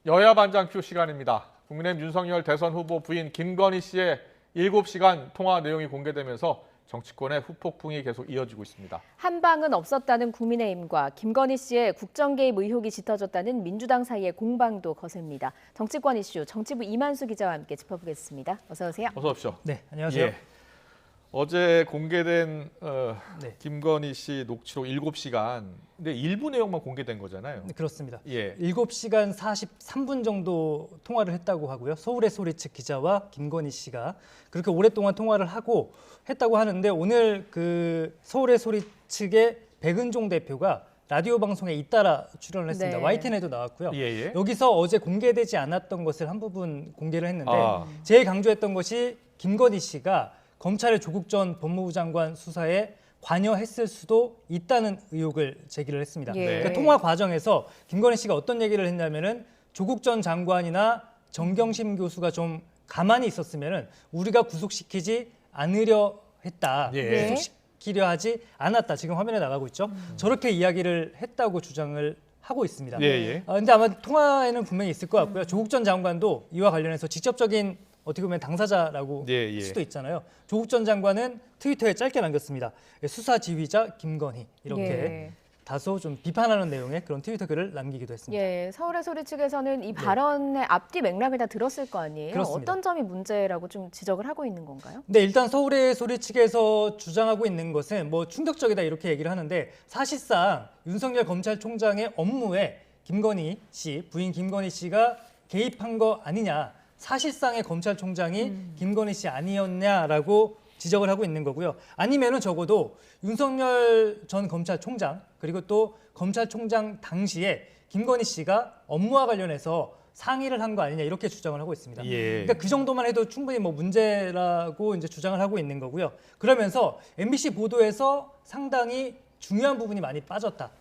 여야 반장표 시간입니다. 국민의힘 윤석열 대선 후보 부인 김건희 씨의 7시간 통화 내용이 공개되면서 정치권의 후폭풍이 계속 이어지고 있습니다. 한 방은 없었다는 국민의힘과 김건희 씨의 국정 개입 의혹이 짙어졌다는 민주당 사이의 공방도 거셉니다. 정치권 이슈 정치부 이만수 기자와 함께 짚어보겠습니다. 어서 오세요. 어서 오십시오. 네, 안녕하세요. 예. 어제 공개된 네. 김건희 씨 녹취록 7시간, 근데 일부 내용만 공개된 거잖아요. 네, 그렇습니다. 예. 7시간 43분 정도 통화를 했다고 하고요. 서울의 소리 측 기자와 김건희 씨가 그렇게 오랫동안 통화를 하고 했다고 하는데 오늘 그 서울의 소리 측의 백은종 대표가 라디오 방송에 잇따라 출연을 했습니다. 네. YTN에도 나왔고요. 예. 여기서 어제 공개되지 않았던 것을 한 부분 공개를 했는데 아. 제일 강조했던 것이 김건희 씨가 검찰의 조국 전 법무부 장관 수사에 관여했을 수도 있다는 의혹을 제기를 했습니다. 예. 그러니까 통화 과정에서 김건희 씨가 어떤 얘기를 했냐면은 조국 전 장관이나 정경심 교수가 좀 가만히 있었으면은 우리가 구속시키지 않으려 했다. 예. 구속시키려 하지 않았다. 지금 화면에 나가고 있죠. 저렇게 이야기를 했다고 주장을 하고 있습니다. 예. 근데 아마 통화에는 분명히 있을 것 같고요. 조국 전 장관도 이와 관련해서 직접적인 어떻게 보면 당사자라고 할 수도 있잖아요. 조국 전 장관은 트위터에 짧게 남겼습니다. 수사 지휘자 김건희 이렇게 예. 다소 좀 비판하는 내용의 그런 트위터 글을 남기기도 했습니다. 예, 서울의 소리 측에서는 이 발언의 앞뒤 맥락을 다 들었을 거 아니에요. 그렇습니다. 어떤 점이 문제라고 좀 지적을 하고 있는 건가요? 근데 일단 서울의 소리 측에서 주장하고 있는 것은 뭐 충격적이다 이렇게 얘기를 하는데 사실상 윤석열 검찰총장의 업무에 김건희 씨, 부인 김건희 씨가 개입한 거 아니냐. 사실상의 검찰총장이 김건희 씨 아니었냐라고 지적을 하고 있는 거고요. 아니면은 적어도 윤석열 전 검찰총장 그리고 또 검찰총장 당시에 김건희 씨가 업무와 관련해서 상의를 한 거 아니냐 이렇게 주장을 하고 있습니다. 예. 그러니까 그 정도만 해도 충분히 뭐 문제라고 이제 주장을 하고 있는 거고요. 그러면서 MBC 보도에서 상당히 중요한 부분이 많이 빠졌다.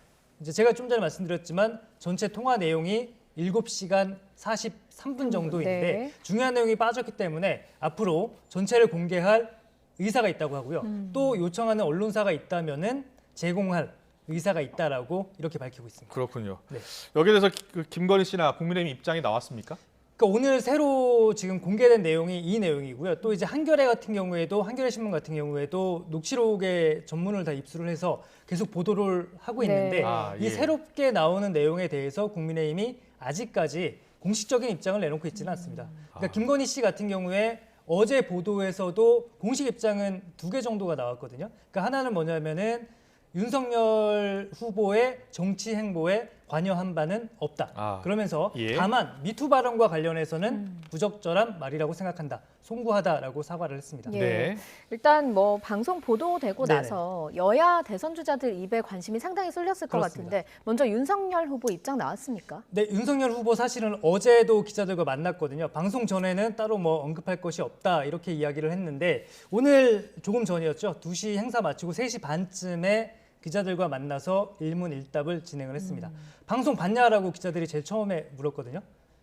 이제 제가 좀 전에 말씀드렸지만 전체 통화 내용이 7시간 43분 정도인데 네. 중요한 내용이 빠졌기 때문에 앞으로 전체를 공개할 의사가 있다고 하고요. 또 요청하는 언론사가 있다면은 제공할 의사가 있다라고 이렇게 밝히고 있습니다. 그렇군요. 네. 여기에 대해서 김건희 씨나 국민의힘 입장이 나왔습니까? 그러니까 오늘 새로 지금 공개된 내용이 이 내용이고요. 또 이제 한겨레 같은 경우에도 한겨레 신문 같은 경우에도 녹취록의 전문을 다 입수를 해서 계속 보도를 하고 있는데 네. 이 새롭게 나오는 내용에 대해서 국민의힘이 아직까지 공식적인 입장을 내놓고 있지는 않습니다. 그러니까 김건희 씨 같은 경우에 어제 보도에서도 공식 입장은 2개 정도가 나왔거든요. 그러니까 하나는 뭐냐면은 윤석열 후보의 정치 행보에 관여한 바는 없다. 그러면서 예. 다만 미투 발언과 관련해서는 부적절한 말이라고 생각한다. 송구하다라고 사과를 했습니다. 예. 네. 일단 뭐 방송 보도되고 네네. 나서 여야 대선 주자들 입에 관심이 상당히 쏠렸을 것 그렇습니다. 같은데 먼저 윤석열 후보 입장 나왔습니까? 네, 윤석열 후보 사실은 어제도 기자들과 만났거든요. 방송 전에는 따로 뭐 언급할 것이 없다 이렇게 이야기를 했는데 오늘 조금 전이었죠. 2시 행사 마치고 3시 반쯤에 기자들과 만나서 일문일답을 진행을 했습니다. 방송 봤냐라고 기자들이 제일 처음에 물었거든요.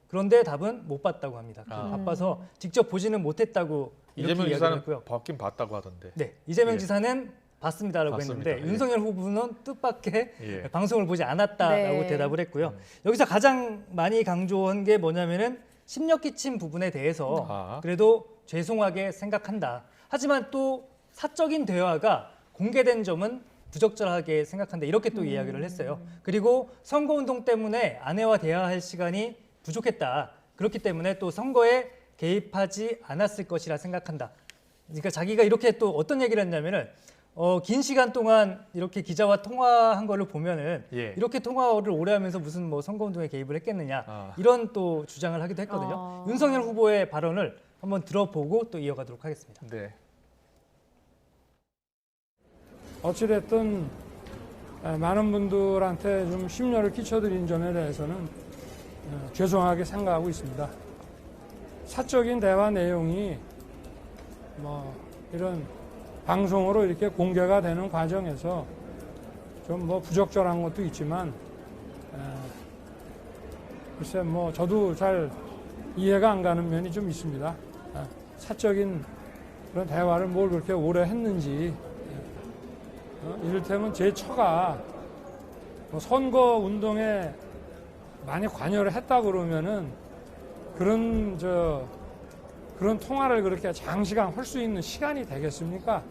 그런데 답은 못 봤다고 합니다. 바빠서 직접 보지는 못했다고 이렇게 이재명 이야기를 지사는 했고요. 봤긴 봤다고 하던데. 네, 이재명 예. 지사는 봤습니다라고 봤습니다. 했는데 예. 윤석열 후보는 뜻밖의 예. 방송을 보지 않았다라고 네. 대답을 했고요. 여기서 가장 많이 강조한 게 뭐냐면은 심력 끼친 부분에 대해서 그래도 죄송하게 생각한다. 하지만 또 사적인 대화가 공개된 점은 부적절하게 생각한다. 이렇게 또 이야기를 했어요. 그리고 선거운동 때문에 아내와 대화할 시간이 부족했다. 그렇기 때문에 또 선거에 개입하지 않았을 것이라 생각한다. 그러니까 자기가 이렇게 또 어떤 얘기를 했냐면은 긴 시간 동안 이렇게 기자와 통화한 걸로 보면은 예. 이렇게 통화를 오래 하면서 무슨 뭐 선거운동에 개입을 했겠느냐 이런 또 주장을 하기도 했거든요. 윤석열 후보의 발언을 한번 들어보고 또 이어가도록 하겠습니다. 네. 어찌됐든 많은 분들한테 좀 심려를 끼쳐드린 점에 대해서는 죄송하게 생각하고 있습니다. 사적인 대화 내용이 뭐 이런 방송으로 이렇게 공개가 되는 과정에서 좀 뭐 부적절한 것도 있지만 글쎄 뭐 저도 잘 이해가 안 가는 면이 좀 있습니다. 사적인 그런 대화를 뭘 그렇게 오래 했는지 이를테면 제 처가 선거 운동에 많이 관여를 했다 그러면은 그런 통화를 그렇게 장시간 할 수 있는 시간이 되겠습니까?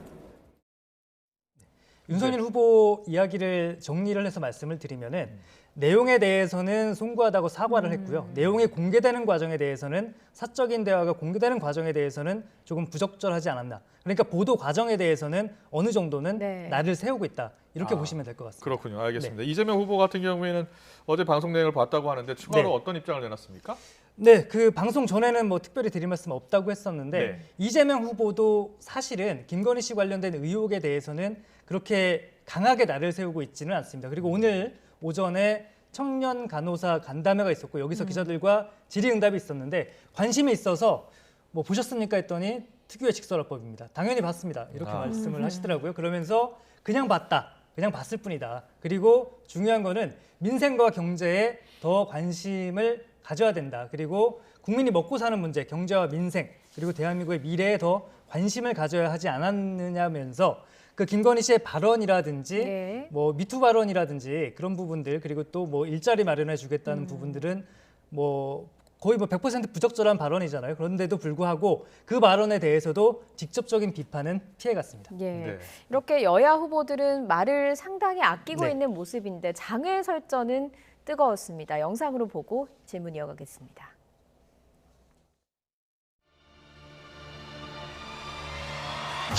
윤석열 후보 이야기를 정리를 해서 말씀을 드리면은 내용에 대해서는 송구하다고 사과를 했고요. 내용이 공개되는 과정에 대해서는 사적인 대화가 공개되는 과정에 대해서는 조금 부적절하지 않았나. 그러니까 보도 과정에 대해서는 어느 정도는 네. 날을 세우고 있다. 이렇게 보시면 될 것 같습니다. 그렇군요. 알겠습니다. 이재명 후보 같은 경우에는 어제 방송 내용을 봤다고 하는데 추가로 네. 어떤 입장을 내놨습니까? 네, 그 방송 전에는 뭐 특별히 드릴 말씀 없다고 했었는데 네. 이재명 후보도 사실은 김건희 씨 관련된 의혹에 대해서는 그렇게 강하게 날을 세우고 있지는 않습니다. 그리고 오늘 오전에 청년 간호사 간담회가 있었고 여기서 기자들과 질의응답이 있었는데 관심이 있어서 뭐 보셨습니까 했더니 특유의 직설화법입니다. 당연히 봤습니다. 이렇게 말씀을 하시더라고요. 그러면서 그냥 봤다. 그냥 봤을 뿐이다. 그리고 중요한 거는 민생과 경제에 더 관심을 가져야 된다. 그리고 국민이 먹고 사는 문제, 경제와 민생, 그리고 대한민국의 미래에 더 관심을 가져야 하지 않았느냐면서 그 김건희 씨의 발언이라든지 네. 뭐 미투 발언이라든지 그런 부분들 그리고 또 뭐 일자리 마련해 주겠다는 부분들은 뭐 거의 뭐 100% 부적절한 발언이잖아요. 그런데도 불구하고 그 발언에 대해서도 직접적인 비판은 피해갔습니다. 예. 네. 이렇게 여야 후보들은 말을 상당히 아끼고 네. 있는 모습인데 장외 설전은 뜨거웠습니다. 영상으로 보고 질문 이어가겠습니다.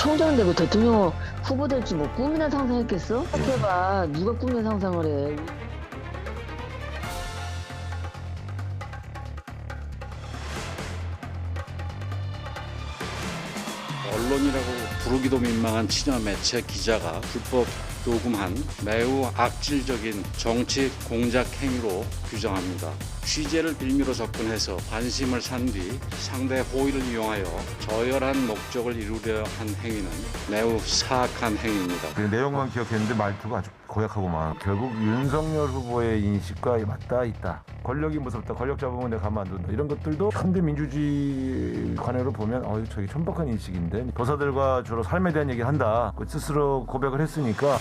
총장 되고 대통령 후보 될 줄 뭐 꿈이나 상상했겠어? 생각해봐. 누가 꿈이나 상상을 해. 언론이라고 부르기도 민망한 친여 매체 기자가 불법 녹음한 매우 악질적인 정치 공작 행위로 규정합니다. 취재를 빌미로 접근해서 관심을 산 뒤 상대 호의를 이용하여 저열한 목적을 이루려 한 행위는 매우 사악한 행위입니다. 그 내용만 기억했는데 말투가 아주 고약하고만. 결국 윤석열 후보의 인식과 맞닿아 있다. 권력이 무섭다. 권력 잡으면 내가 가만 안 둔다. 이런 것들도 현대 민주주의 관해로 보면 저게 천박한 인식인데 도사들과 주로 삶에 대한 얘기를 한다. 스스로 고백을 했으니까.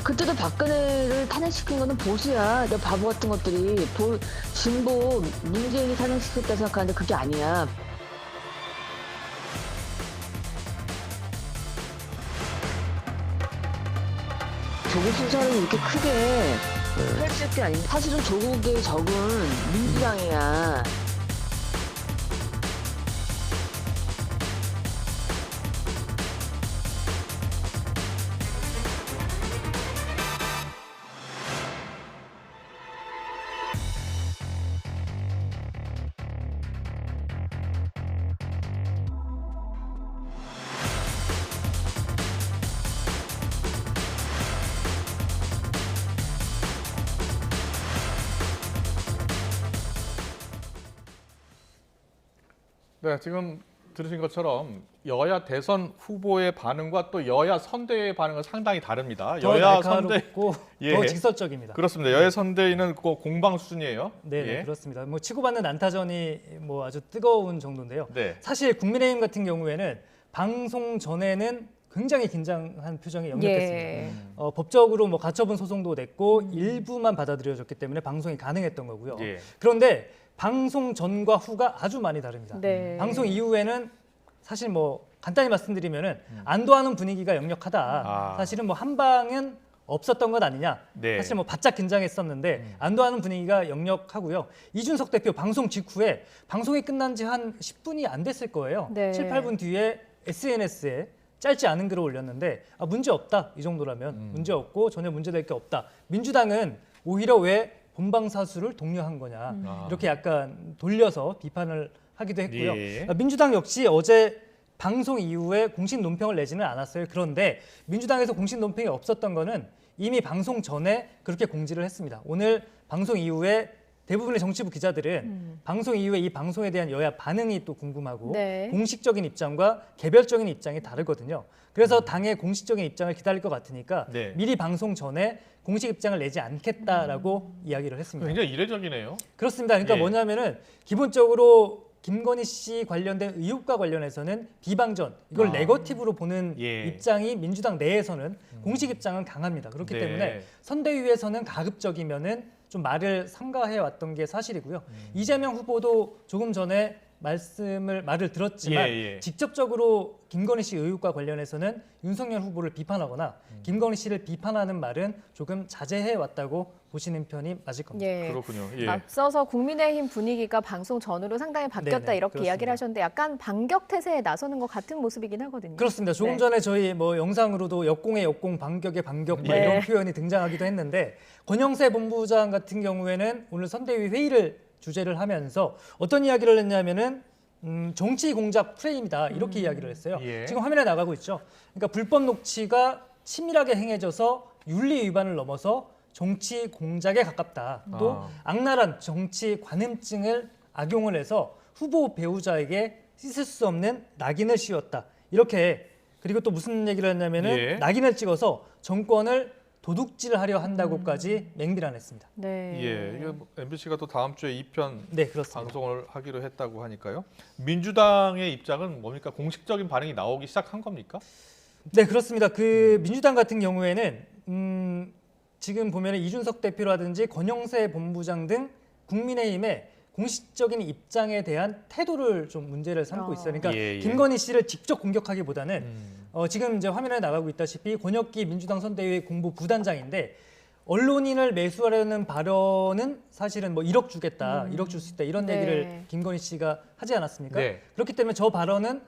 그때도 박근혜를 탄핵시킨 거는 보수야. 내 바보 같은 것들이 진보 문재인이 탄핵시켰다 생각하는데 그게 아니야. 조국 수사를 이렇게 크게 펼칠 게 아닌데 사실은 조국의 적은 민주당이야. 네, 지금 들으신 것처럼 여야 대선 후보의 반응과 또 여야 선대위의 반응은 상당히 다릅니다. 더 여야 선대 날카롭고 예. 더 직설적입니다. 그렇습니다. 여야 선대위는 그 공방 수준이에요. 네, 예. 그렇습니다. 뭐 치고받는 난타전이 뭐 아주 뜨거운 정도인데요. 네. 사실 국민의힘 같은 경우에는 방송 전에는 굉장히 긴장한 표정이 역력했습니다. 예. 법적으로 뭐 가처분 소송도 냈고 일부만 받아들여졌기 때문에 방송이 가능했던 거고요. 예. 그런데 방송 전과 후가 아주 많이 다릅니다. 네. 방송 이후에는 사실 뭐 간단히 말씀드리면은 안도하는 분위기가 역력하다. 아. 사실은 뭐 한 방은 없었던 것 아니냐. 네. 사실 뭐 바짝 긴장했었는데 안도하는 분위기가 역력하고요. 이준석 대표 방송 직후에 방송이 끝난 지 한 10분이 안 됐을 거예요. 네. 7, 8분 뒤에 SNS에 짧지 않은 글을 올렸는데 문제 없다. 이 정도라면 문제 없고 전혀 문제될 게 없다. 민주당은 오히려 왜 본방사수를 독려한 거냐. 이렇게 약간 돌려서 비판을 하기도 했고요. 예. 민주당 역시 어제 방송 이후에 공식 논평을 내지는 않았어요. 그런데 민주당에서 공식 논평이 없었던 거는 이미 방송 전에 그렇게 공지를 했습니다. 오늘 방송 이후에 대부분의 정치부 기자들은 방송 이후에 이 방송에 대한 여야 반응이 또 궁금하고 네. 공식적인 입장과 개별적인 입장이 다르거든요. 그래서 당의 공식적인 입장을 기다릴 것 같으니까 네. 미리 방송 전에 공식 입장을 내지 않겠다라고 이야기를 했습니다. 굉장히 이례적이네요. 그렇습니다. 그러니까 예. 뭐냐면은 기본적으로 김건희 씨 관련된 의혹과 관련해서는 비방전, 이걸 네거티브로 보는 예. 입장이 민주당 내에서는 공식 입장은 강합니다. 그렇기 네. 때문에 선대위에서는 가급적이면은 좀 말을 삼가해 왔던 게 사실이고요. 이재명 후보도 조금 전에 말을 들었지만 예. 직접적으로 김건희 씨 의혹과 관련해서는 윤석열 후보를 비판하거나 김건희 씨를 비판하는 말은 조금 자제해 왔다고 보시는 편이 맞을 겁니다. 예. 그렇군요. 예. 앞서서 국민의힘 분위기가 방송 전후로 상당히 바뀌었다 네네, 이렇게 그렇습니다. 이야기를 하셨는데 약간 반격 태세에 나서는 것 같은 모습이긴 하거든요. 그렇습니다. 조금 네. 전에 저희 뭐 영상으로도 역공의 역공, 반격의 반격 뭐 네. 이런 표현이 등장하기도 했는데 권영세 본부장 같은 경우에는 오늘 선대위 회의를 주재를 하면서 어떤 이야기를 했냐면은 정치 공작 프레임이다 이렇게 이야기를 했어요. 예. 지금 화면에 나가고 있죠. 그러니까 불법 녹취가 치밀하게 행해져서 윤리 위반을 넘어서 정치 공작에 가깝다. 또 악랄한 정치 관음증을 악용을 해서 후보 배우자에게 씻을 수 없는 낙인을 씌웠다. 이렇게 그리고 또 무슨 얘기를 했냐면은 예. 낙인을 찍어서 정권을 도둑질하려 한다고까지 맹비난했습니다. 네. 예, 이게 MBC가 또 다음 주에 2편 네, 그렇습니다. 방송을 하기로 했다고 하니까요. 민주당의 입장은 뭡니까? 공식적인 반응이 나오기 시작한 겁니까? 네, 그렇습니다. 그 민주당 같은 경우에는 지금 보면 이준석 대표라든지 권영세 본부장 등 국민의힘의 공식적인 입장에 대한 태도를 좀 문제를 삼고 있어요. 그러니까 예. 김건희 씨를 직접 공격하기보다는 지금 이제 화면에 나가고 있다시피 권혁기 민주당 선대위 공보 부단장인데 언론인을 매수하려는 발언은 사실은 뭐 1억 주겠다, 1억 줄 수 있다 이런 네. 얘기를 김건희 씨가 하지 않았습니까? 네. 그렇기 때문에 저 발언은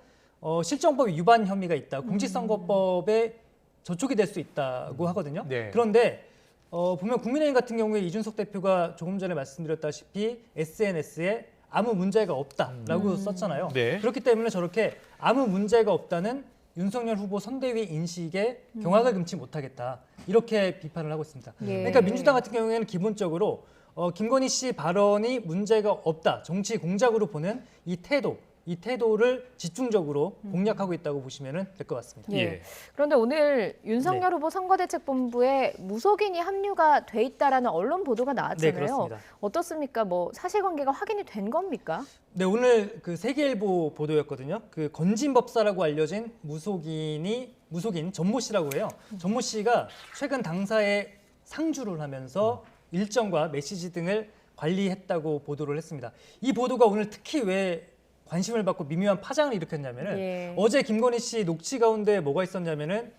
실정법 위반 혐의가 있다, 공직선거법에 저촉이 될 수 있다고 하거든요. 네. 그런데 보면 국민의힘 같은 경우에 이준석 대표가 조금 전에 말씀드렸다시피 SNS에 아무 문제가 없다라고 썼잖아요. 네. 그렇기 때문에 저렇게 아무 문제가 없다는 윤석열 후보 선대위 인식에 경악을 금치 못하겠다 이렇게 비판을 하고 있습니다. 예. 그러니까 민주당 같은 경우에는 기본적으로 김건희 씨 발언이 문제가 없다, 정치 공작으로 보는 이 태도를 집중적으로 공략하고 있다고 보시면 될 것 같습니다. 예. 예. 그런데 오늘 윤석열 네. 후보 선거대책본부에 무속인이 합류가 돼 있다라는 언론 보도가 나왔잖아요. 네, 그렇습니다. 어떻습니까? 뭐 사실관계가 확인이 된 겁니까? 네, 오늘 그 세계일보 보도였거든요. 그 건진법사라고 알려진 무속인 전모 씨라고 해요. 전모 씨가 최근 당사에 상주를 하면서 일정과 메시지 등을 관리했다고 보도를 했습니다. 이 보도가 오늘 특히 왜 관심을 받고 미묘한 파장을 일으켰냐면은 예. 어제 김건희 씨 녹취 가운데 뭐가 있었냐면은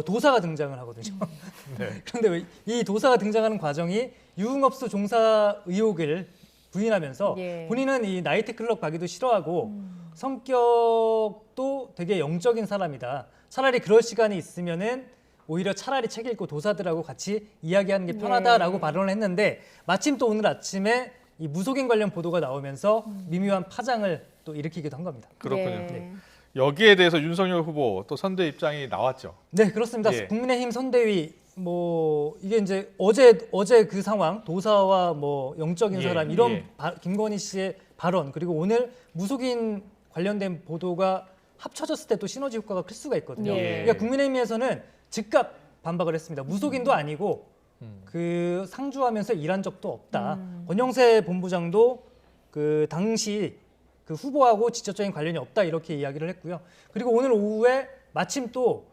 도사가 등장을 하거든요. 네. 그런데 이 도사가 등장하는 과정이 유흥업소 종사 의혹을 부인하면서 예. 본인은 이 나이트클럽 가기도 싫어하고 성격도 되게 영적인 사람이다. 차라리 그럴 시간이 있으면은 오히려 차라리 책 읽고 도사들하고 같이 이야기하는 게 편하다라고 네. 발언을 했는데 마침 또 오늘 아침에 이 무속인 관련 보도가 나오면서 미묘한 파장을 또 일으키기도 한 겁니다. 그렇군요. 예. 네. 여기에 대해서 윤석열 후보 또 선대 입장이 나왔죠. 네, 그렇습니다. 예. 국민의힘 선대위 뭐 이게 이제 어제 그 상황 도사와 뭐 영적인 예, 사람 이런 예. 김건희 씨의 발언 그리고 오늘 무속인 관련된 보도가 합쳐졌을 때 또 시너지 효과가 클 수가 있거든요. 예. 그러니까 국민의힘에서는 즉각 반박을 했습니다. 무속인도 아니고 그 상주하면서 일한 적도 없다. 권영세 본부장도 그 당시 그 후보하고 직접적인 관련이 없다 이렇게 이야기를 했고요. 그리고 오늘 오후에 마침 또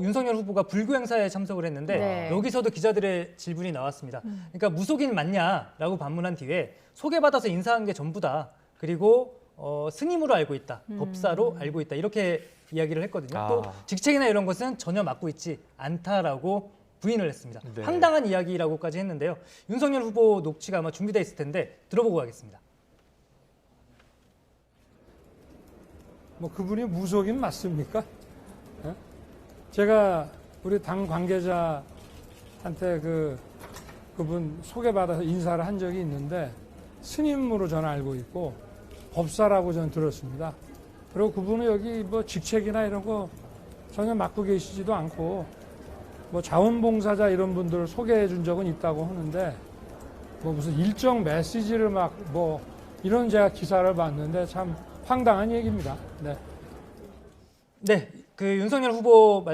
윤석열 후보가 불교 행사에 참석을 했는데 네. 여기서도 기자들의 질문이 나왔습니다. 그러니까 무속인 맞냐라고 반문한 뒤에 소개받아서 인사한 게 전부다. 그리고 스님으로 알고 있다. 법사로 알고 있다. 이렇게 이야기를 했거든요. 아. 또 직책이나 이런 것은 전혀 맡고 있지 않다라고 부인을 했습니다. 네. 황당한 이야기라고까지 했는데요. 윤석열 후보 녹취가 아마 준비되어 있을 텐데 들어보고 가겠습니다. 뭐 그분이 무속인 맞습니까? 예? 제가 우리 당 관계자한테 그분 소개받아서 인사를 한 적이 있는데 스님으로 저는 알고 있고 법사라고 저는 들었습니다. 그리고 그분은 여기 뭐 직책이나 이런 거 전혀 맡고 계시지도 않고 뭐 자원봉사자 이런 분들을 소개해 준 적은 있다고 하는데 뭐 무슨 일정 메시지를 막 뭐 이런 제가 기사를 봤는데 참 황당한 얘기입니다. 네. 네, 그 윤석열 후보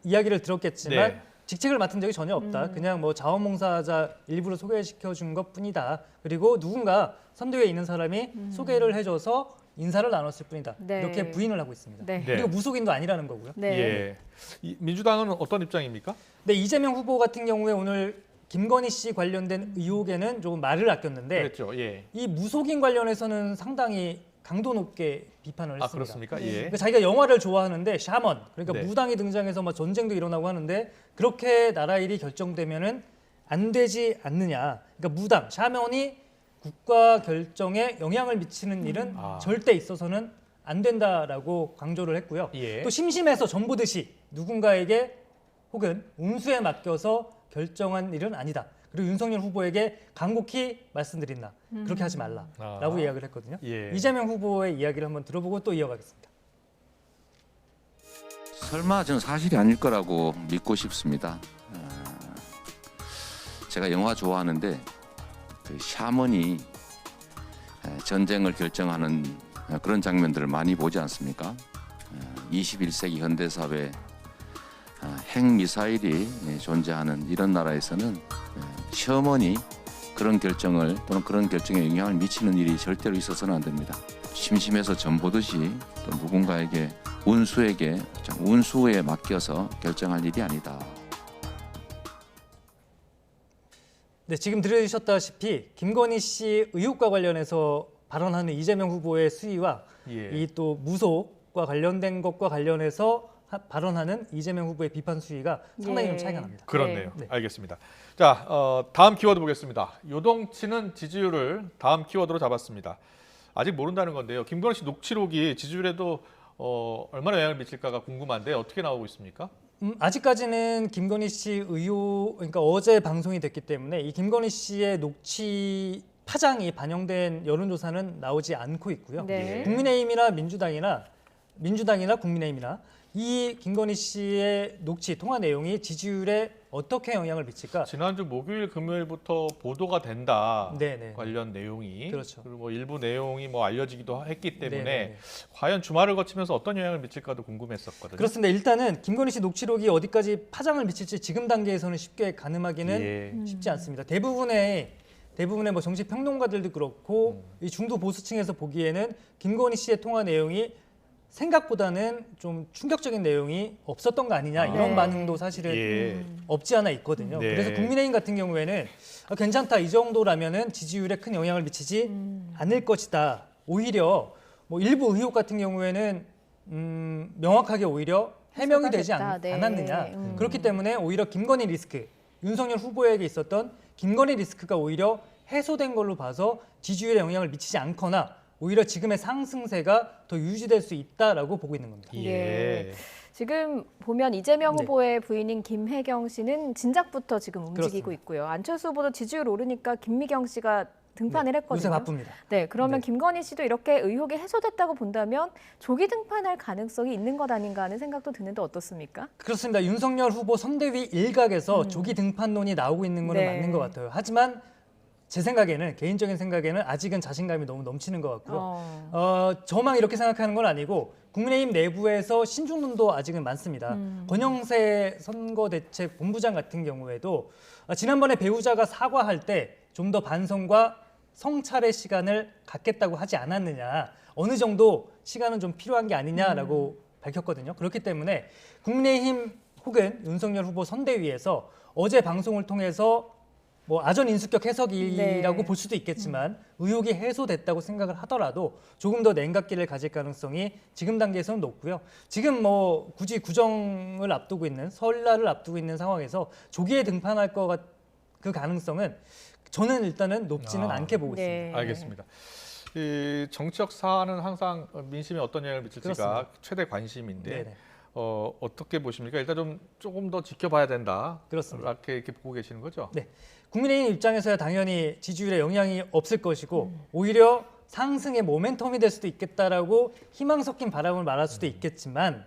이야기를 들었겠지만 네. 직책을 맡은 적이 전혀 없다. 그냥 뭐 자원봉사자 일부러 소개시켜 준 것뿐이다. 그리고 누군가 선대위에 있는 사람이 소개를 해줘서 인사를 나눴을 뿐이다. 네. 이렇게 부인을 하고 있습니다. 네. 그리고 무속인도 아니라는 거고요. 네. 예. 민주당은 어떤 입장입니까? 근데 이재명 후보 같은 경우에 오늘 김건희 씨 관련된 의혹에는 조금 말을 아꼈는데 그랬죠. 예. 이 무속인 관련해서는 상당히 강도 높게 비판을 했습니다. 아, 그렇습니까? 예. 그러니까 자기가 영화를 좋아하는데 샤먼, 그러니까 네. 무당이 등장해서 막 전쟁도 일어나고 하는데 그렇게 나라 일이 결정되면은 안 되지 않느냐. 그러니까 무당, 샤먼이 국가 결정에 영향을 미치는 일은 절대 있어서는 안 된다라고 강조를 했고요. 예. 또 심심해서 전보듯이 누군가에게 혹은 운수에 맡겨서 결정한 일은 아니다. 그리고 윤석열 후보에게 간곡히 말씀드린다. 그렇게 하지 말라라고 이야기를 했거든요. 예. 이재명 후보의 이야기를 한번 들어보고 또 이어가겠습니다. 설마 저는 사실이 아닐 거라고 믿고 싶습니다. 제가 영화 좋아하는데 그 샤먼이 전쟁을 결정하는 그런 장면들을 많이 보지 않습니까? 21세기 현대사회 핵미사일이 존재하는 이런 나라에서는 샤먼이 그런 결정을 또는 그런 결정에 영향을 미치는 일이 절대로 있어서는 안 됩니다. 심심해서 전 보듯이 또 누군가에게 운수에 맡겨서 결정할 일이 아니다. 네, 지금 들으셨다시피 김건희 씨 의혹과 관련해서 발언하는 이재명 후보의 수위와 예. 이 또 무속과 관련된 것과 관련해서 발언하는 이재명 후보의 비판 수위가 상당히 좀 차이가 납니다. 그렇네요. 네. 알겠습니다. 자, 다음 키워드 보겠습니다. 요동치는 지지율을 다음 키워드로 잡았습니다. 아직 모른다는 건데요. 김건희 씨 녹취록이 지지율에도 얼마나 영향을 미칠까가 궁금한데 어떻게 나오고 있습니까? 아직까지는 김건희 씨 의혹, 그러니까 어제 방송이 됐기 때문에 이 김건희 씨의 녹취 파장이 반영된 여론조사는 나오지 않고 있고요. 네. 국민의힘이나 민주당이나 국민의힘이나 이 김건희 씨의 녹취 통화 내용이 지지율에 어떻게 영향을 미칠까? 지난주 목요일 금요일부터 보도가 된다. 네네. 관련 내용이 그렇죠. 그리고 뭐 일부 내용이 뭐 알려지기도 했기 때문에 네네네. 과연 주말을 거치면서 어떤 영향을 미칠까도 궁금했었거든요. 그렇습니다. 일단은 김건희 씨 녹취록이 어디까지 파장을 미칠지 지금 단계에서는 쉽게 가늠하기는 예. 쉽지 않습니다. 대부분의 뭐 정치 평론가들도 그렇고 이 중도 보수층에서 보기에는 김건희 씨의 통화 내용이 생각보다는 좀 충격적인 내용이 없었던 거 아니냐 이런 네. 반응도 사실은 예. 없지 않아 있거든요. 네. 그래서 국민의힘 같은 경우에는 괜찮다 이 정도라면은 지지율에 큰 영향을 미치지 않을 것이다. 오히려 뭐 일부 의혹 같은 경우에는 명확하게 오히려 해명이 되지 해소가 됐다. 네. 않았느냐. 그렇기 때문에 오히려 김건희 리스크, 윤석열 후보에게 있었던 김건희 리스크가 오히려 해소된 걸로 봐서 지지율에 영향을 미치지 않거나 오히려 지금의 상승세가 더 유지될 수 있다라고 보고 있는 겁니다. 예. 지금 보면 이재명 네. 후보의 부인인 김혜경 씨는 진작부터 지금 움직이고 그렇습니다. 있고요. 안철수 후보도 지지율 오르니까 김미경 씨가 등판을 했거든요. 요새 바쁩니다. 네, 그러면 네. 김건희 씨도 이렇게 의혹이 해소됐다고 본다면 조기 등판할 가능성이 있는 것 아닌가 하는 생각도 드는데 어떻습니까? 그렇습니다. 윤석열 후보 선대위 일각에서 조기 등판론이 나오고 있는 건 네. 맞는 것 같아요. 하지만 제 생각에는 개인적인 생각에는 아직은 자신감이 너무 넘치는 것 같고요. 저만 이렇게 생각하는 건 아니고 국민의힘 내부에서 신중론도 아직은 많습니다. 권영세 선거대책본부장 같은 경우에도 지난번에 배우자가 사과할 때 좀 더 반성과 성찰의 시간을 갖겠다고 하지 않았느냐. 어느 정도 시간은 좀 필요한 게 아니냐라고 밝혔거든요. 그렇기 때문에 국민의힘 혹은 윤석열 후보 선대위에서 어제 방송을 통해서 뭐 아전 인수격 해석이라고 네. 볼 수도 있겠지만 의혹이 해소됐다고 생각을 하더라도 조금 더 냉각기를 가질 가능성이 지금 단계에서는 높고요. 지금 뭐 굳이 구정을 앞두고 있는 설날을 앞두고 있는 상황에서 조기에 등판할 그 가능성은 저는 일단은 높지는 않게 보고 네. 있습니다. 알겠습니다. 이 정치적 사안은 항상 민심에 어떤 영향을 미칠지가 그렇습니다. 최대 관심인데 네네. 어떻게 보십니까? 일단 조금 더 지켜봐야 된다. 그렇습니다. 이렇게 보고 계시는 거죠? 네. 국민의힘 입장에서야 당연히 지지율에 영향이 없을 것이고 오히려 상승의 모멘텀이 될 수도 있겠다라고 희망 섞인 바람을 말할 수도 있겠지만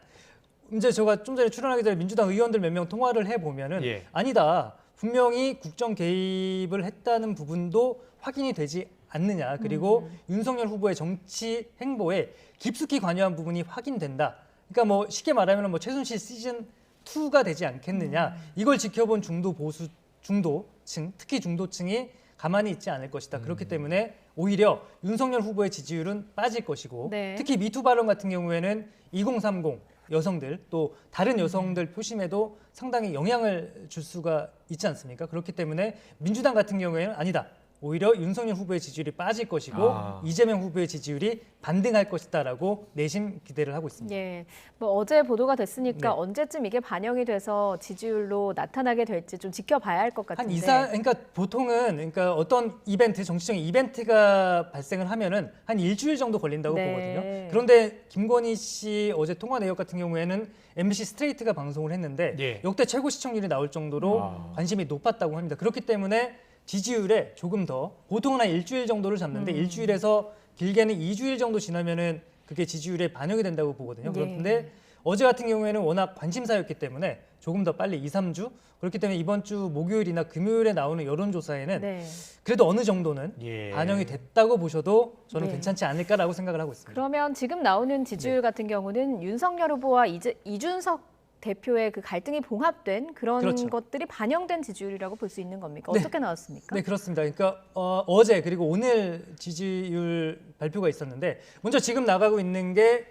이제 제가 좀 전에 출연하기 전에 민주당 의원들 몇 명 통화를 해보면은 예. 아니다. 분명히 국정 개입을 했다는 부분도 확인이 되지 않느냐. 그리고 윤석열 후보의 정치 행보에 깊숙이 관여한 부분이 확인된다. 그러니까 뭐 쉽게 말하면 뭐 최순실 시즌 투가 되지 않겠느냐. 이걸 지켜본 중도층, 특히 중도층이 가만히 있지 않을 것이다. 그렇기 때문에 오히려 윤석열 후보의 지지율은 빠질 것이고 네. 특히 미투 발언 같은 경우에는 2030 여성들 또 다른 여성들 표심에도 상당히 영향을 줄 수가 있지 않습니까? 그렇기 때문에 민주당 같은 경우에는 아니다. 오히려 윤석열 후보의 지지율이 빠질 것이고 이재명 후보의 지지율이 반등할 것이다라고 내심 기대를 하고 있습니다. 예, 뭐 어제 보도가 됐으니까 네. 언제쯤 이게 반영이 돼서 지지율로 나타나게 될지 좀 지켜봐야 할 것 한 같은데. 그러니까 보통은 그러니까 어떤 이벤트, 정치적인 이벤트가 발생을 하면은 한 일주일 정도 걸린다고 네. 보거든요. 그런데 김건희 씨 어제 통화 내역 같은 경우에는 MBC 스트레이트가 방송을 했는데 예. 역대 최고 시청률이 나올 정도로 관심이 높았다고 합니다. 그렇기 때문에 지지율에 조금 더 보통은 한 일주일 정도를 잡는데 일주일에서 길게는 2주일 정도 지나면은 그게 지지율에 반영이 된다고 보거든요. 예. 그런데 어제 같은 경우에는 워낙 관심사였기 때문에 조금 더 빨리 2, 3주 그렇기 때문에 이번 주 목요일이나 금요일에 나오는 여론조사에는 네. 그래도 어느 정도는 예. 반영이 됐다고 보셔도 저는 네. 괜찮지 않을까라고 생각을 하고 있습니다. 그러면 지금 나오는 지지율 같은 경우는 윤석열 후보와 이준석 대표의 그 갈등이 봉합된 그런 그렇죠. 것들이 반영된 지지율이라고 볼 수 있는 겁니까? 네. 어떻게 나왔습니까? 네, 그렇습니다. 그러니까 어제 그리고 오늘 지지율 발표가 있었는데 먼저 지금 나가고 있는 게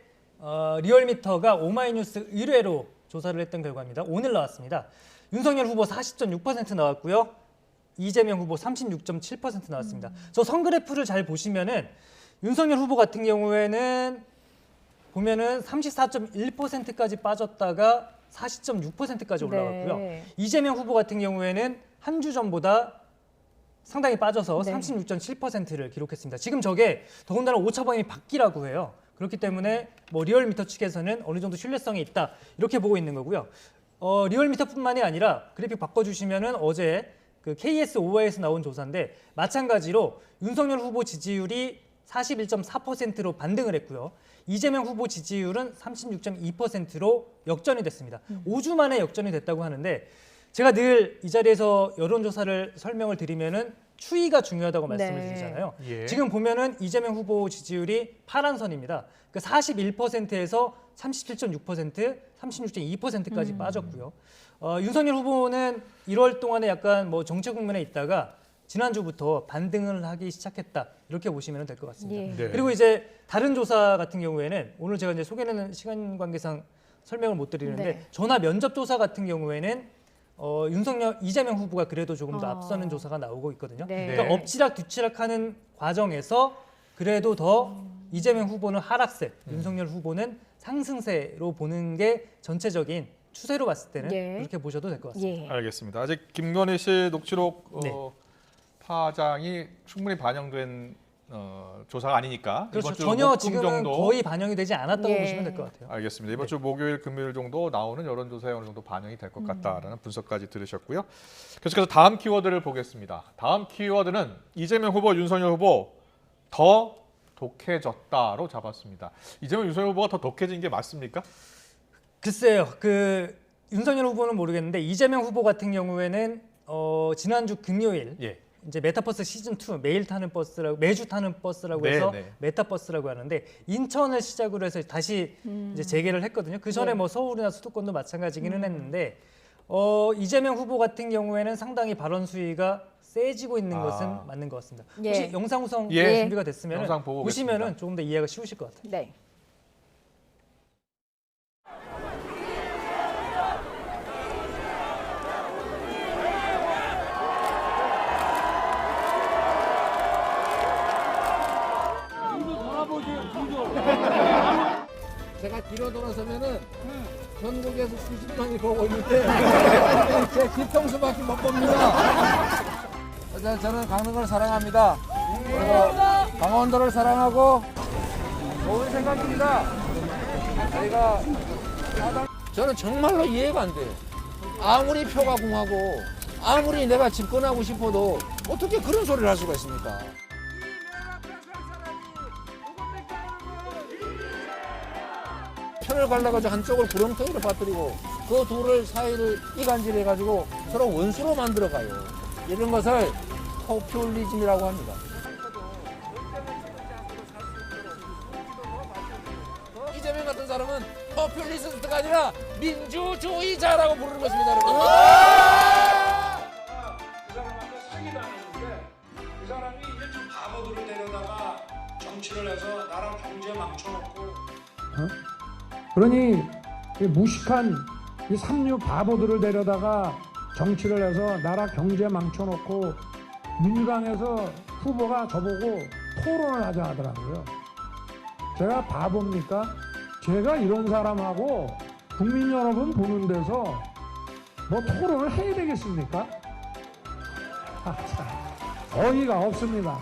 리얼미터가 오마이뉴스 의뢰로 조사를 했던 결과입니다. 오늘 나왔습니다. 윤석열 후보 40.6% 나왔고요. 이재명 후보 36.7% 나왔습니다. 저 선그래프를 잘 보시면은 윤석열 후보 같은 경우에는 보면은 34.1%까지 빠졌다가 40.6%까지 올라갔고요. 네. 이재명 후보 같은 경우에는 한 주 전보다 상당히 빠져서 네. 36.7%를 기록했습니다. 지금 저게 더군다나 오차범위 밖이라고 해요. 그렇기 때문에 뭐 리얼미터 측에서는 어느 정도 신뢰성이 있다 이렇게 보고 있는 거고요. 리얼미터뿐만이 아니라 그래픽 바꿔주시면은 어제 그 KSOI에서 나온 조사인데 마찬가지로 윤석열 후보 지지율이 41.4%로 반등을 했고요. 이재명 후보 지지율은 36.2%로 역전이 됐습니다. 5주 만에 역전이 됐다고 하는데 제가 늘 이 자리에서 여론조사를 설명을 드리면은 추이가 중요하다고 말씀을 네. 드리잖아요. 예. 지금 보면은 이재명 후보 지지율이 파란 선입니다. 그 41%에서 37.6%, 36.2%까지 빠졌고요. 윤석열 후보는 1월 동안에 약간 뭐 정체 국면에 있다가 지난주부터 반등을 하기 시작했다 이렇게 보시면 될 것 같습니다. 예. 네. 그리고 이제 다른 조사 같은 경우에는 오늘 제가 이제 소개는 시간 관계상 설명을 못 드리는데 네. 전화 면접 조사 같은 경우에는 이재명 후보가 그래도 조금 더 앞서는 조사가 나오고 있거든요. 네. 그러니까 엎치락 뒤치락하는 과정에서 그래도 더 이재명 후보는 하락세, 윤석열 후보는 상승세로 보는 게 전체적인 추세로 봤을 때는 예. 그렇게 보셔도 될 것 같습니다. 예. 알겠습니다. 아직 김건희 씨 녹취록 네. 파장이 충분히 반영된 조사가 아니니까 그렇죠. 이번 주 전혀 목금 지금은 정도 거의 반영이 되지 않았다고 예. 보시면 될 것 같아요. 알겠습니다. 이번 네. 주 목요일, 금요일 정도 나오는 여론조사에 어느 정도 반영이 될 것 같다라는 분석까지 들으셨고요. 계속해서 다음 키워드를 보겠습니다. 다음 키워드는 이재명 후보, 윤석열 후보 더 독해졌다로 잡았습니다. 이재명, 윤석열 후보가 더 독해진 게 맞습니까? 글쎄요. 그 윤석열 후보는 모르겠는데 이재명 후보 같은 경우에는 지난주 금요일 예. 이제 메타버스 시즌 2 매주 타는 버스라고 네, 해서 네. 메타버스라고 하는데 인천을 시작으로 해서 다시 이제 재개를 했거든요. 그 전에 네. 뭐 서울이나 수도권도 마찬가지기는 했는데 이재명 후보 같은 경우에는 상당히 발언 수위가 세지고 있는 것은 맞는 것 같습니다. 예. 혹시 영상 구성 예. 준비가 됐으면 영상 보고 보시면은 오겠습니다. 조금 더 이해가 쉬우실 것 같아요. 네. 제가 뒤로 돌아서면은 전국에서 수십 명이 보고 있는데 제 뒤통수밖에 못 봅니다. 그래서 저는 강릉을 사랑합니다. 그리고 강원도를 사랑하고 좋은 생각입니다. 저는 정말로 이해가 안 돼요. 아무리 표가 공하고 아무리 내가 집권하고 싶어도 어떻게 그런 소리를 할 수가 있습니까? 편을 갈라가지고 한쪽을 구렁텅이로 빠뜨리고 그 둘을 사이를 이간질해가지고 서로 원수로 만들어가요. 이런 것을 포퓰리즘이라고 합니다. 이재명 같은 사람은 포퓰리스트가 아니라 민주주의자라고 부르는 것입니다, 여러분. 그 사람한테 사기당했는데 그 사람이 이제 좀 바보들을 데려다가 정치를 해서 나라 경제 망쳐놓고 그러니 이 무식한 이 삼류 바보들을 데려다가 정치를 해서 나라 경제 망쳐놓고 민주당에서 후보가 저보고 토론을 하자 하더라고요. 제가 바보입니까? 제가 이런 사람하고 국민 여러분 보는 데서 뭐 토론을 해야 되겠습니까? 어이가 없습니다.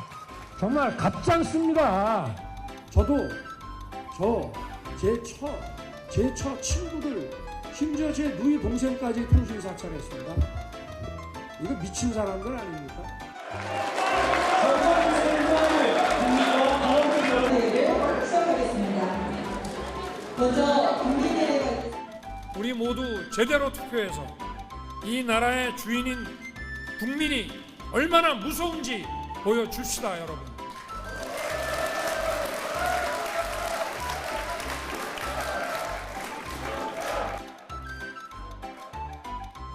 정말 갑잖습니다. 저도 제 처 친구들 심지어 제 누이 동생까지 통신 사찰했습니다. 이거 미친 사람들 아닙니까? 우리 모두 제대로 투표해서 이 나라의 주인인 국민이 얼마나 무서운지 보여줍시다, 여러분.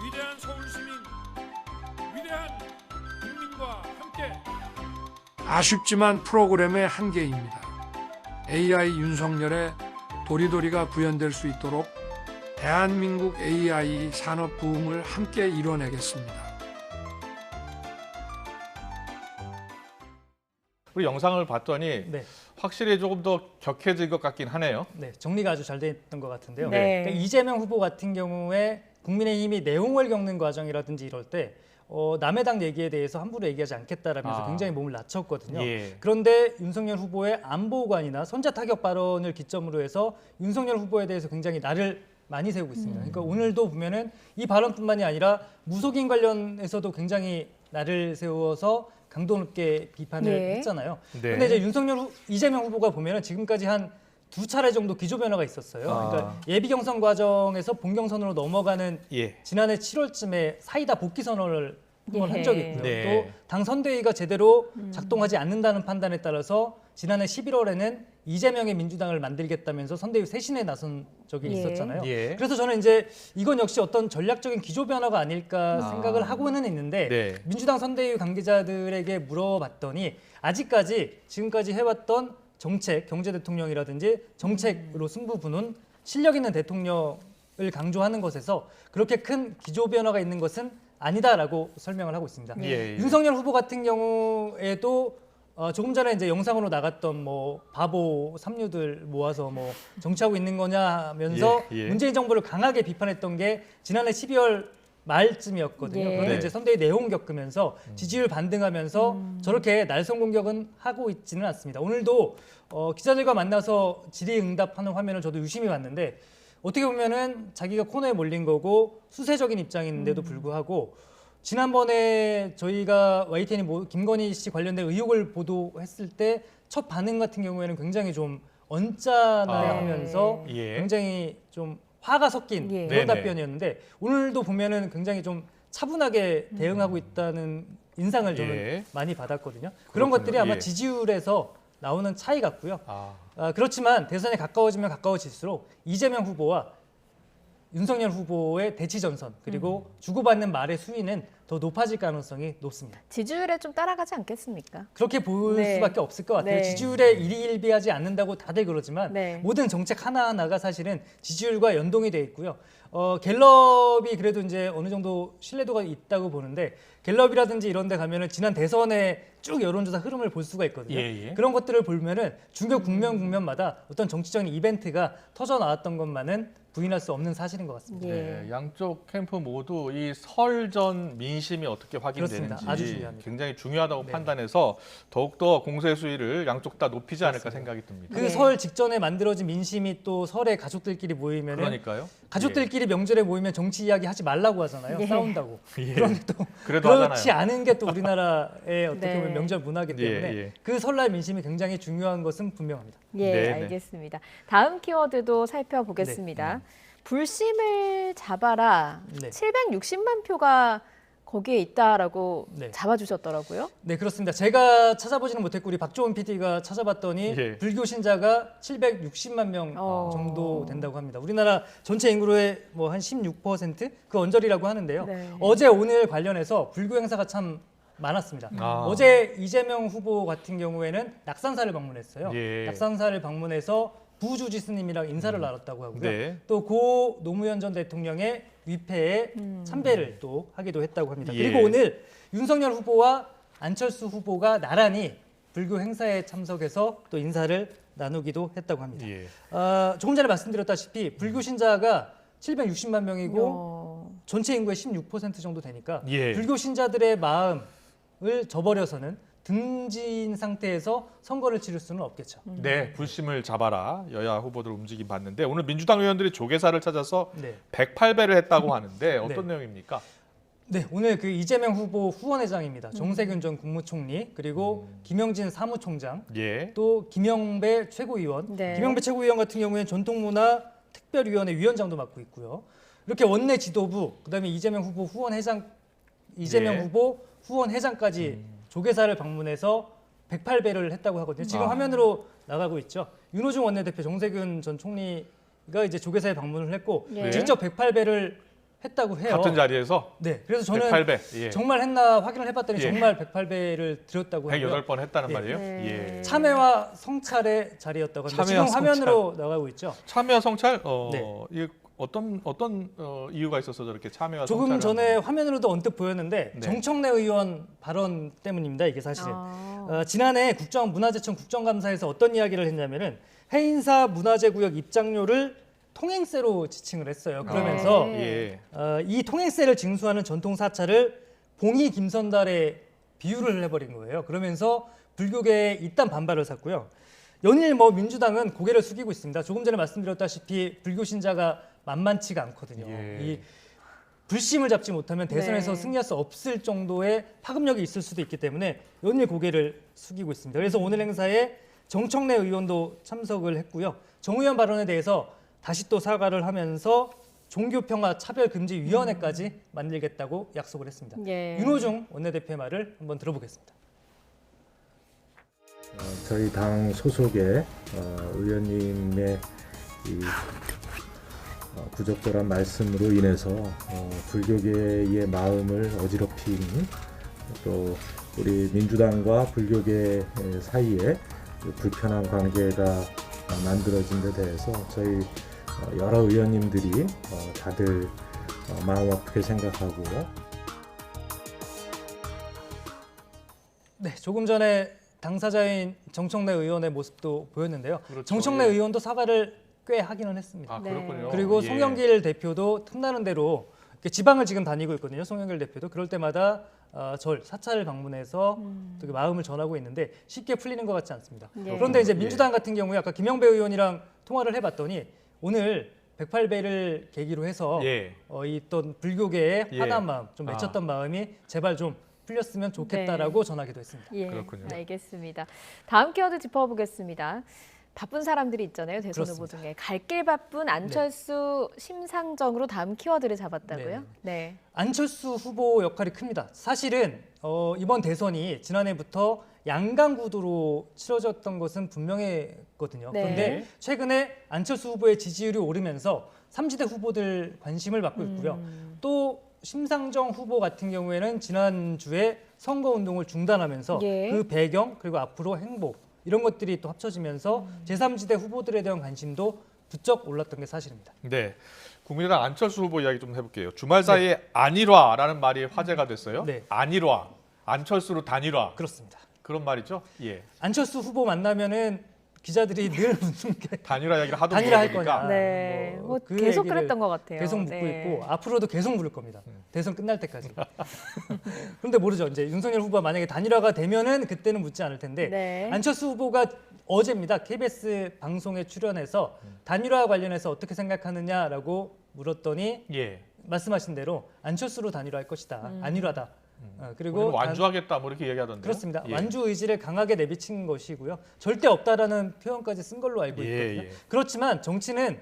위대한 서울시민, 위대한 국민과 함께 아쉽지만 프로그램의 한계입니다. AI 윤석열의 도리도리가 구현될 수 있도록 대한민국 AI 산업 부흥을 함께 이뤄내겠습니다. 우리 영상을 봤더니 네. 확실히 조금 더 격해질 것 같긴 하네요. 네, 정리가 아주 잘 됐던 것 같은데요. 네. 그러니까 이재명 후보 같은 경우에 국민의힘이 내홍을 겪는 과정이라든지 이럴 때 남의 당 얘기에 대해서 함부로 얘기하지 않겠다라면서 굉장히 몸을 낮췄거든요. 예. 그런데 윤석열 후보의 안보관이나 선제 타격 발언을 기점으로 해서 윤석열 후보에 대해서 굉장히 날을 많이 세우고 있습니다. 그러니까 오늘도 보면은 이 발언뿐만이 아니라 무속인 관련해서도 굉장히 날을 세워서 강도 높게 비판을 예. 했잖아요. 네. 그런데 이제 이재명 후보가 보면은 지금까지 한 2차례 정도 기조 변화가 있었어요. 그러니까 예비 경선 과정에서 본 경선으로 넘어가는 예. 지난해 7월쯤에 사이다 복귀 선언을 한번 한 적이 있고요. 네. 또 당 선대위가 제대로 작동하지 않는다는 판단에 따라서 지난해 11월에는 이재명의 민주당을 만들겠다면서 선대위 쇄신에 나선 적이 예. 있었잖아요. 예. 그래서 저는 이제 이건 역시 어떤 전략적인 기조 변화가 아닐까 생각을 하고는 있는데 네. 민주당 선대위 관계자들에게 물어봤더니 아직까지 지금까지 해왔던 정책, 경제 대통령이라든지 정책으로 승부 부는 실력 있는 대통령을 강조하는 것에서 그렇게 큰 기조 변화가 있는 것은 아니다라고 설명을 하고 있습니다. 예. 윤석열 후보 같은 경우에도 조금 전에 이제 영상으로 나갔던 뭐 바보 삼류들 모아서 뭐 정치하고 있는 거냐 하면서 예, 예. 문재인 정부를 강하게 비판했던 게 지난해 12월 말쯤이었거든요. 예. 그런데 네. 이제 선대위 내용 겪으면서 지지율 반등하면서 저렇게 날선 공격은 하고 있지는 않습니다. 오늘도 기자들과 만나서 질의응답하는 화면을 저도 유심히 봤는데 어떻게 보면은 자기가 코너에 몰린 거고 수세적인 입장인데도 불구하고 지난번에 저희가 YTN 김건희 씨 관련된 의혹을 보도했을 때 첫 반응 같은 경우에는 굉장히 좀 언짢아하면서 예. 굉장히 좀 화가 섞인 예. 그런 네네. 답변이었는데 오늘도 보면은 굉장히 좀 차분하게 대응하고 있다는 인상을 저는 예. 많이 받았거든요. 그렇군요. 그런 것들이 아마 예. 지지율에서 나오는 차이 같고요. 아. 그렇지만 대선에 가까워지면 가까워질수록 이재명 후보와 윤석열 후보의 대치 전선 그리고 주고받는 말의 수위는 더 높아질 가능성이 높습니다. 지지율에 좀 따라가지 않겠습니까? 그렇게 볼 네. 수밖에 없을 것 같아요. 네. 지지율에 일희일비하지 않는다고 다들 그러지만 네. 모든 정책 하나하나가 사실은 지지율과 연동이 돼 있고요. 갤럽이 그래도 이제 어느 정도 신뢰도가 있다고 보는데 갤럽이라든지 이런 데 가면은 지난 대선에 쭉 여론조사 흐름을 볼 수가 있거든요. 예, 예. 그런 것들을 보면은 중교 국면마다 어떤 정치적인 이벤트가 터져 나왔던 것만은 부인할 수 없는 사실인 것 같습니다. 예. 네, 양쪽 캠프 모두 이 설전 민심이 어떻게 확인되는지 그렇습니다. 아주 중요합니다. 굉장히 중요하다고 네. 판단해서 더욱더 공세 수위를 양쪽 다 높이지 않을까 그렇습니다. 생각이 듭니다. 그 네. 설 직전에 만들어진 민심이 또 설에 가족들끼리 모이면은 그러니까요. 가족들끼리 명절에 모이면 정치 이야기 하지 말라고 하잖아요. 예. 싸운다고. 예. 그런데 또 그래도 그렇지 하잖아요. 않은 게 또 우리나라의 어떻게 네. 보면 명절 문화이기 때문에 예, 예. 그 설날 민심이 굉장히 중요한 것은 분명합니다. 예, 네, 네. 알겠습니다. 다음 키워드도 살펴보겠습니다. 불심을 잡아라. 네. 760만 표가 거기에 있다라고 네. 잡아주셨더라고요. 네, 그렇습니다. 제가 찾아보지는 못했고 우리 박조원 PD가 찾아봤더니 예. 불교 신자가 760만 명 어. 정도 된다고 합니다. 우리나라 전체 인구의 뭐 한 16% 그 언저리라고 하는데요. 네. 어제 오늘 관련해서 불교 행사가 참 많았습니다. 아. 어제 이재명 후보 같은 경우에는 낙산사를 방문했어요. 예. 낙산사를 방문해서 부주지 스님이랑 인사를 나눴다고 하고요. 네. 또 고 노무현 전 대통령의 위패에 참배를 또 하기도 했다고 합니다. 예. 그리고 오늘 윤석열 후보와 안철수 후보가 나란히 불교 행사에 참석해서 또 인사를 나누기도 했다고 합니다. 예. 조금 전에 말씀드렸다시피 불교 신자가 760만 명이고 어. 전체 인구의 16% 정도 되니까 예. 불교 신자들의 마음을 저버려서는 등진 상태에서 선거를 치를 수는 없겠죠. 네, 불심을 잡아라. 여야 후보들 움직임 봤는데 오늘 민주당 의원들이 조계사를 찾아서 네. 108배를 했다고 하는데 어떤 내용입니까? 네, 오늘 그 이재명 후보 후원회장입니다. 정세균 전 국무총리 그리고 김영진 사무총장 예. 또 김영배 최고위원. 네. 김영배 최고위원 같은 경우에는 전통문화 특별위원회 위원장도 맡고 있고요. 이렇게 원내 지도부 그다음에 이재명 후보 후원회장 이재명 예. 후보 후원회장까지 조계사를 방문해서 108배를 했다고 하거든요. 지금 아. 화면으로 나가고 있죠. 윤호중 원내대표 정세균 전 총리가 이제 조계사에 방문을 했고 예. 직접 108배를 했다고 해요. 같은 자리에서 네, 그래서 저는 108배. 예. 정말 했나 확인을 해봤더니 예. 정말 108배를 드렸다고 하고요. 108번 했다는 예. 말이에요. 네. 예. 참회와 성찰의 자리였다고 합니다. 참회와 지금 화면으로 나가고 있죠. 참여와 성찰? 네. 이게 어떤 이유가 있어서 저렇게 참여와 조금 성찰을 전에 하는 화면으로도 언뜻 보였는데 네. 정청래 의원 발언 때문입니다. 이게 사실은. 아. 지난해 문화재청 국정감사에서 어떤 이야기를 했냐면은 해인사 문화재구역 입장료를 통행세로 지칭을 했어요. 그러면서 네. 예. 이 통행세를 징수하는 전통 사찰을 봉이 김선달에 비유를 해버린 거예요. 그러면서 불교계에 이딴 반발을 샀고요. 연일 민주당은 고개를 숙이고 있습니다. 조금 전에 말씀드렸다시피 불교 신자가 만만치가 않거든요. 예. 이 불심을 잡지 못하면 대선에서 네. 승리할 수 없을 정도의 파급력이 있을 수도 있기 때문에 연일 고개를 숙이고 있습니다. 그래서 오늘 행사에 정청래 의원도 참석을 했고요. 정 의원 발언에 대해서 다시 또 사과를 하면서 종교평화 차별금지위원회까지 만들겠다고 약속을 했습니다. 예. 윤호중 원내대표의 말을 한번 들어보겠습니다. 저희 당 소속의 의원님의 이 부적절한 말씀으로 인해서 불교계의 마음을 어지럽힌 또 우리 민주당과 불교계 사이에 불편한 관계가 만들어진 데 대해서 저희 여러 의원님들이 다들 마음 아프게 생각하고 네, 조금 전에 당사자인 정청래 의원의 모습도 보였는데요. 그렇죠. 정청래 예. 의원도 사과를 꽤 하기는 했습니다. 아, 네. 그렇군요. 그리고 예. 송영길 대표도 틈나는 대로 이렇게 지방을 지금 다니고 있거든요. 송영길 대표도 그럴 때마다 사찰을 방문해서 또 마음을 전하고 있는데 쉽게 풀리는 것 같지 않습니다. 예. 그런데 이제 예. 민주당 같은 경우에 아까 김영배 의원이랑 통화를 해봤더니 오늘 108배를 계기로 해서 예. 있던 불교계의 예. 화난 마음, 좀 맺혔던 마음이 제발 좀 풀렸으면 좋겠다라고 전하기도 했습니다. 예, 그렇군요. 알겠습니다. 다음 키워드 짚어보겠습니다. 바쁜 사람들이 있잖아요. 대선 후보 그렇습니다. 중에 갈 길 바쁜 안철수 심상정으로 다음 키워드를 잡았다고요? 네. 안철수 후보 역할이 큽니다. 사실은 이번 대선이 지난해부터 양강구도로 치러졌던 것은 분명했거든요. 네. 그런데 최근에 안철수 후보의 지지율이 오르면서 3지대 후보들 관심을 받고 있고요. 또 심상정 후보 같은 경우에는 지난주에 선거운동을 중단하면서 예. 그 배경 그리고 앞으로 행보 이런 것들이 또 합쳐지면서 제3지대 후보들에 대한 관심도 부쩍 올랐던 게 사실입니다. 네. 국민의당 안철수 후보 이야기 좀 해볼게요. 주말 사이에 안일화라는 말이 화제가 됐어요. 네. 안일화, 안철수로 단일화. 그렇습니다. 그런 말이죠. 예. 안철수 후보 만나면은 기자들이 늘 묻는 게 단일화 이야기를 하도 단일화 할 물어보니까. 거냐. 네. 뭐 그 계속 얘기를 그랬던 것 같아요. 계속 묻고 네. 있고 앞으로도 계속 물을 겁니다. 대선 끝날 때까지. 그런데 모르죠. 이제 윤석열 후보가 만약에 단일화가 되면은 그때는 묻지 않을 텐데 네. 안철수 후보가 어제입니다. KBS 방송에 출연해서 단일화 관련해서 어떻게 생각하느냐라고 물었더니 예. 말씀하신 대로 안철수로 단일화할 것이다. 안일화다. 그리고 그리고 완주하겠다 뭐 이렇게 얘기하던데. 그렇습니다. 예. 완주 의지를 강하게 내비친 것이고요. 절대 없다라는 표현까지 쓴 걸로 알고 예, 있거든요. 예. 그렇지만 정치는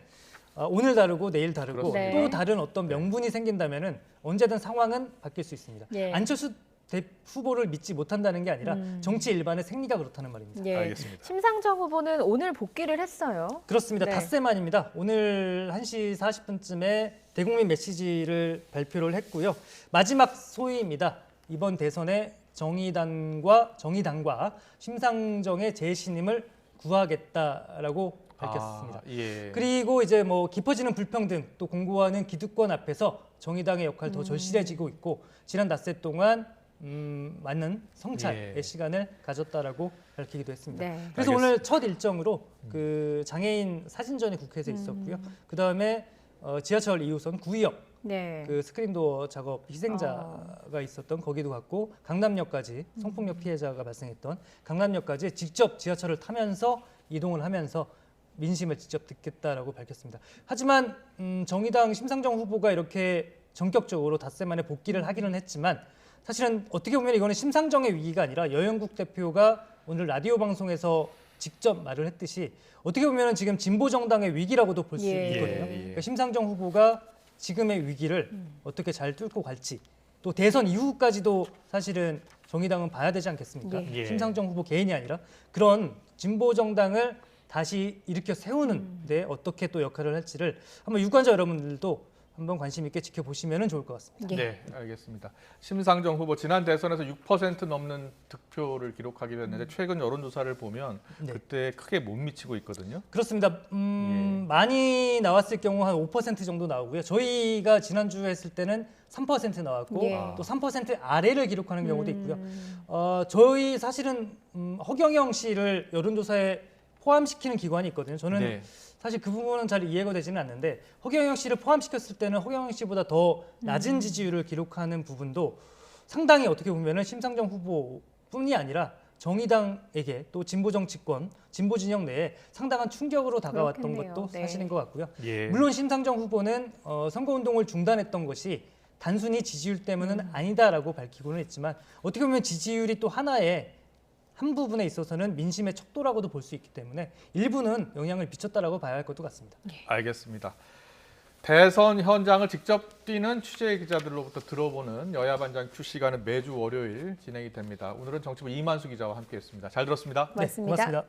오늘 다르고 내일 다르고 그렇습니다. 또 다른 어떤 명분이 생긴다면은 언제든 상황은 바뀔 수 있습니다. 예. 안철수 후보를 믿지 못한다는 게 아니라 정치 일반의 생리가 그렇다는 말입니다. 예. 알겠습니다. 심상정 후보는 오늘 복귀를 했어요. 그렇습니다. 네. 닷새 만입니다. 오늘 1시 40분쯤에 대국민 메시지를 발표를 했고요. 마지막 소위입니다. 이번 대선에 정의당과 심상정의 재신임을 구하겠다라고 밝혔습니다. 예. 그리고 이제 뭐 깊어지는 불평등 또 공고하는 기득권 앞에서 정의당의 역할 더 절실해지고 있고 지난 닷새 동안 많은 성찰의 예. 시간을 가졌다라고 밝히기도 했습니다. 네. 그래서 알겠습니다. 오늘 첫 일정으로 그 장애인 사진전이 국회에서 있었고요. 그 다음에 지하철 2호선 구의역 네. 그 스크린도어 작업 희생자가 있었던 거기도 갔고 강남역까지 성폭력 피해자가 발생했던 강남역까지 직접 지하철을 타면서 이동을 하면서 민심을 직접 듣겠다라고 밝혔습니다. 하지만 정의당 심상정 후보가 이렇게 전격적으로 닷새 만에 복귀를 하기는 했지만 사실은 어떻게 보면 이거는 심상정의 위기가 아니라 여영국 대표가 오늘 라디오 방송에서 직접 말을 했듯이 어떻게 보면 지금 진보 정당의 위기라고도 볼 수 예. 있거든요. 예. 그러니까 심상정 후보가 지금의 위기를 어떻게 잘 뚫고 갈지 또 대선 이후까지도 사실은 정의당은 봐야 되지 않겠습니까? 예. 심상정 후보 개인이 아니라 그런 진보 정당을 다시 일으켜 세우는 데 어떻게 또 역할을 할지를 한번 유권자 여러분들도 한번 관심 있게 지켜보시면 좋을 것 같습니다. 예. 네, 알겠습니다. 심상정 후보 지난 대선에서 6% 넘는 득표를 기록하기도 했는데 최근 여론조사를 보면 네. 그때 크게 못 미치고 있거든요. 그렇습니다. 많이 나왔을 경우 한 5% 정도 나오고요. 저희가 지난주에 했을 때는 3% 나왔고 예. 또 3% 아래를 기록하는 경우도 있고요. 저희 사실은 허경영 씨를 여론조사에 포함시키는 기관이 있거든요. 저는 네. 사실 그 부분은 잘 이해가 되지는 않는데 허경영 씨를 포함시켰을 때는 허경영 씨보다 더 낮은 지지율을 기록하는 부분도 상당히 어떻게 보면은 심상정 후보뿐이 아니라 정의당에게 또 진보 정치권, 진보 진영 내에 상당한 충격으로 다가왔던 그렇겠네요. 것도 네. 사실인 것 같고요. 예. 물론 심상정 후보는 선거운동을 중단했던 것이 단순히 지지율 때문은 아니다라고 밝히고는 했지만 어떻게 보면 지지율이 또 하나의 한 부분에 있어서는 민심의 척도라고도 볼 수 있기 때문에 일부는 영향을 미쳤다라고 봐야 할 것도 같습니다. 알겠습니다. 대선 현장을 직접 뛰는 취재 기자들로부터 들어보는 여야 반장 Q 시간은 매주 월요일 진행이 됩니다. 오늘은 정치부 이만수 기자와 함께했습니다. 잘 들었습니다. 고맙습니다. 고맙습니다.